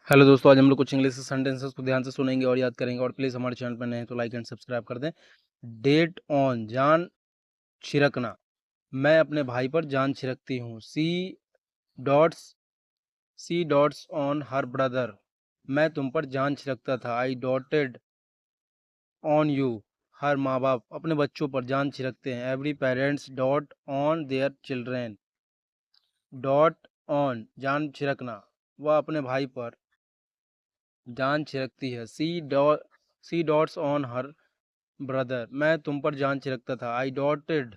Hello दोस्तों, आज हम लोग कुछ इंग्लिश सेंटेंसेस को ध्यान से सुनेंगे और याद करेंगे। और प्लीज़ हमारे चैनल पर नए हैं तो लाइक एंड सब्सक्राइब कर दें। डेट ऑन, जान छिड़कना। मैं अपने भाई पर जान छिड़कती हूँ। Dotes she dotes on her brother. मैं तुम पर जान छिड़कता था। I doted on you. हर माँ बाप अपने बच्चों पर जान छिड़कते हैं। Every parents dot on their children. Dot on, जान छिड़कना। वह अपने भाई पर जान छिड़कती है। She dotes on her brother. मैं तुम पर जान छिड़कता था। I doted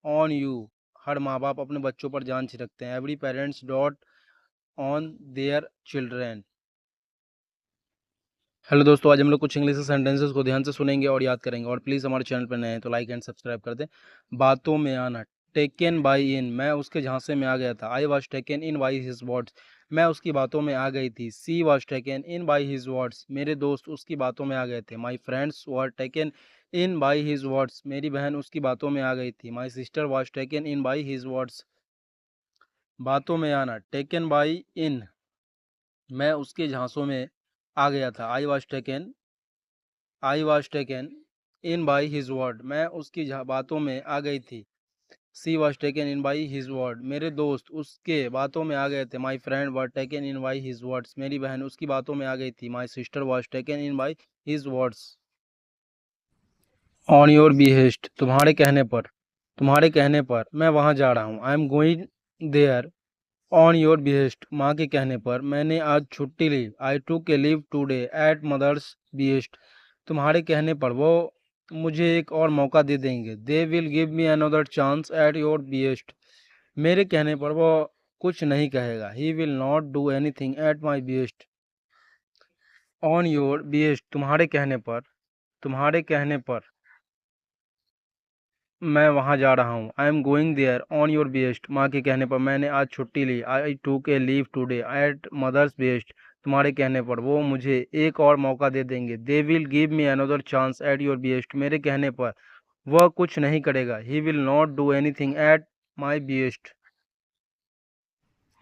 on you. हर माँ बाप अपने बच्चों पर जान छिड़कते हैं। Every parents dot on their children. Hello दोस्तों, आज हम लोग कुछ इंग्लिश सेंटेंसेस को ध्यान से सुनेंगे और याद करेंगे। और प्लीज़ हमारे चैनल पर नए हैं तो लाइक एंड सब्सक्राइब कर दें। बातों में आना। टेकन बाई इन, मैं उसके झांसे में आ गया था। I was taken in by his words, मैं उसकी बातों में आ गई थी। She was taken in by his words, मेरे दोस्त उसकी बातों में आ गए थे। My friends were taken in by his words, मेरी बहन उसकी बातों में आ गई थी। My sister was taken in by his words. बातों में आना। टेकन बाई इन, मैं उसके झांसों में आ गया था। I was taken in by his word, मैं उसकी बातों में आ गई थी। She was taken in by his word, मेरे दोस्त उसके बातों में आ गए थे। My friend were taken in by his words, मेरी बहन उसकी बातों में आ गई थी। My sister was taken in by his words. On your behest, तुम्हारे कहने पर मैं वहाँ जा रहा हूँ। I am going there on your behest, माँ के कहने पर मैंने आज छुट्टी ली। I took a leave today at mother's behest, तुम्हारे कहने पर वो मुझे एक और मौका दे देंगे। They will give me another chance at your behest, मेरे कहने पर वो कुछ नहीं कहेगा। He will not do anything at my behest. On your behest, तुम्हारे कहने पर मैं वहाँ जा रहा हूँ। I am going there on your behest, माँ के कहने पर मैंने आज छुट्टी ली। I took a leave today at mother's behest, तुम्हारे कहने पर वो मुझे एक और मौका दे देंगे। They will give me another chance at your behest, मेरे कहने पर वह कुछ नहीं करेगा। ही will not do anything at my behest.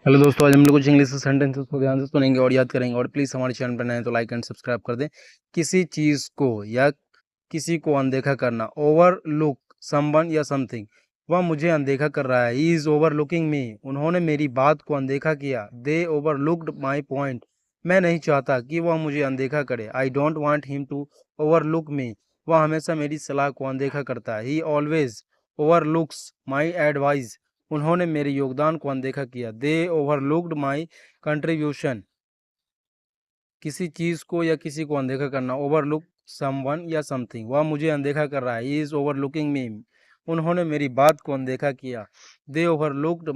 Hello दोस्तों, आज हम लोग कुछ इंग्लिश सेंटेंसेस को ध्यान से सुनेंगे और याद करेंगे। और प्लीज़ हमारे चैनल पर नए हैं तो लाइक एंड सब्सक्राइब कर दें। किसी चीज़ को या किसी को अनदेखा करना। ओवरलुक समवन या समथिंग, वह मुझे अनदेखा कर रहा है। ही इज़ ओवरलुकिंग मी, उन्होंने मेरी बात को अनदेखा किया। दे ओवरलुक्ड माई पॉइंट, मैं नहीं चाहता कि वह मुझे अनदेखा करे। I don't want him to overlook me, वह हमेशा मेरी सलाह को अनदेखा करता है। He always overlooks my advice, उन्होंने मेरे योगदान को अनदेखा किया। दे ओवरलुक्ड माई कंट्रीब्यूशन, किसी चीज़ को या किसी को अनदेखा करना। ओवरलुक समवन या समथिंग, वह मुझे अनदेखा कर रहा है। ही इज़ ओवरलुकिंग मी, उन्होंने मेरी बात को अनदेखा किया। दे ओवरलुक्ड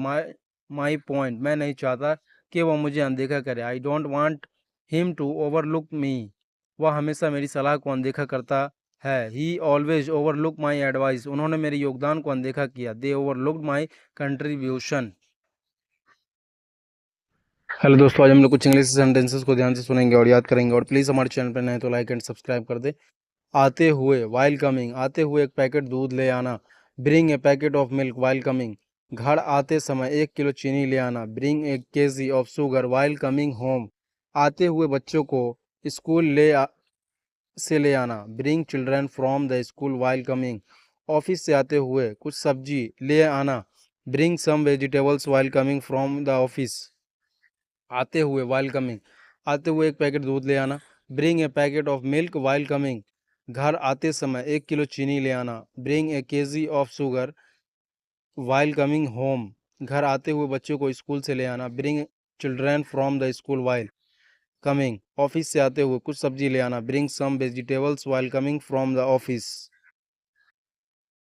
माई पॉइंट, मैं नहीं चाहता कि वह मुझे अनदेखा करे। I don't want him to overlook me, वह हमेशा मेरी सलाह को अनदेखा करता है। He always overlook my advice, उन्होंने मेरे योगदान को अनदेखा किया। They overlooked my contribution. Hello दोस्तों, आज हम लोग कुछ इंग्लिश सेंटेंसेस को ध्यान से सुनेंगे और याद करेंगे। और प्लीज़ हमारे चैनल पर नए हैं तो लाइक एंड सब्सक्राइब कर दें। आते हुए, वाइल कमिंग, आते हुए एक पैकेट दूध ले आना। Bring a packet of milk while coming, घर आते समय 1 किलो चीनी ले आना। Bring a KG of sugar while coming home, आते हुए बच्चों को स्कूल से ले आना। Bring children from the school while coming, office से आते हुए कुछ सब्जी ले आना। Bring some vegetables while coming from the office, आते हुए वाइल कमिंग, आते हुए एक पैकेट दूध ले आना। Bring a packet of milk while coming, घर आते समय 1 किलो चीनी ले आना। Bring a KG of sugar while coming home, घर आते हुए बच्चों को स्कूल से ले आना। Bring children from the school while coming, office से आते हुए कुछ सब्जी ले आना। Bring some vegetables while coming from the office.